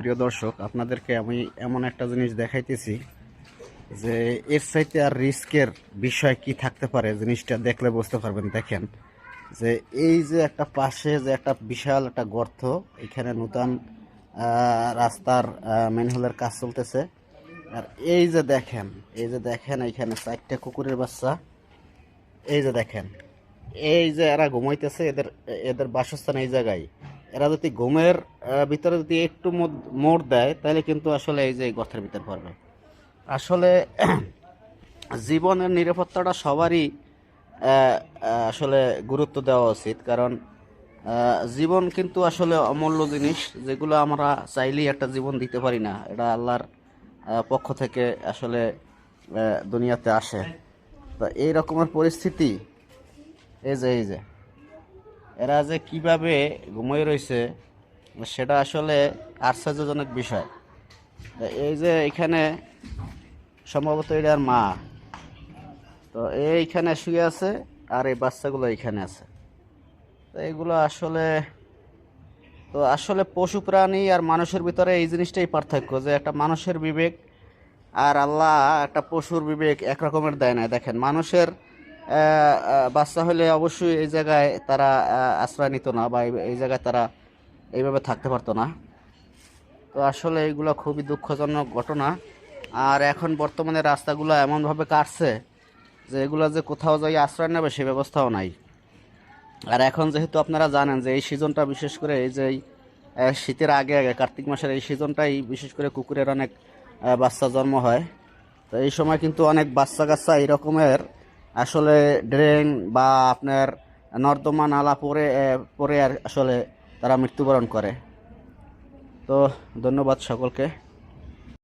প্রিয় দর্শক, আপনাদেরকে আমি এমন একটা জিনিস দেখাইতেছি যে এর চাইতে আর রিস্কের বিষয় কি থাকতে পারে। জিনিসটা দেখলে বুঝতে পারবেন। দেখেন যে এই যে একটা পাশে যে একটা বিশাল একটা গর্ত, এখানে নূতন রাস্তার ম্যানহোলের কাজ চলতেছে। আর এই যে দেখেন এখানে 4টা কুকুরের বাচ্চা। এই যে দেখেন, এই যে এরা ঘুমাইতেছে, এদের এদের বাসস্থান এই জায়গায়। এরা যদি ঘুমের ভিতরে যদি একটু মোড় দেয়, তাহলে কিন্তু আসলে এই যে এই গর্তের ভিতর পড়বে। আসলে জীবনের নিরাপত্তাটা সবারই আসলে গুরুত্ব দেওয়া উচিত। কারণ জীবন কিন্তু আসলে অমূল্য জিনিস, যেগুলো আমরা চাইলেই একটা জীবন দিতে পারি না। এটা আল্লাহর পক্ষ থেকে আসলে দুনিয়াতে আসে। তো এই রকমের পরিস্থিতি, এই যে এরা যে কিভাবে ঘুমিয়ে রয়েছে, সেটা আসলে আশ্চর্যজনক বিষয়। তা এই যে এখানে সম্ভবত এটার মা, তো এইখানে শুয়ে আছে, আর এই বাচ্চাগুলো এখানে আছে। তো এগুলো আসলে পশু প্রাণী আর মানুষের ভিতরে এই জিনিসটাই পার্থক্য, যে একটা মানুষের বিবেক আর আল্লাহ একটা পশুর বিবেক একরকমের দেয় না। দেখেন, মানুষের বাচ্চা হলে অবশ্যই এই জায়গায় তারা আশ্রয় নিত না, বা এই জায়গায় তারা এইভাবে থাকতে পারতো না। তো আসলে এইগুলো খুবই দুঃখজনক ঘটনা। আর এখন বর্তমানে রাস্তাগুলো এমনভাবে কাটছে যে এগুলো যে কোথাও যাই আশ্রয় নেবে সে ব্যবস্থাও নাই। আর এখন যেহেতু আপনারা জানেন যে এই সিজনটা, বিশেষ করে এই যে শীতের আগে আগে কার্তিক মাসের এই সিজনটাই বিশেষ করে কুকুরের অনেক বাচ্চা জন্ম হয়। তো এই সময় কিন্তু অনেক বাচ্চা কাচ্চা এরকমের আসলে ড্রেন বা আপনার নর্দমা নালা পরে আর আসলে তারা মৃত্যুবরণ করে। তো ধন্যবাদ সকলকে।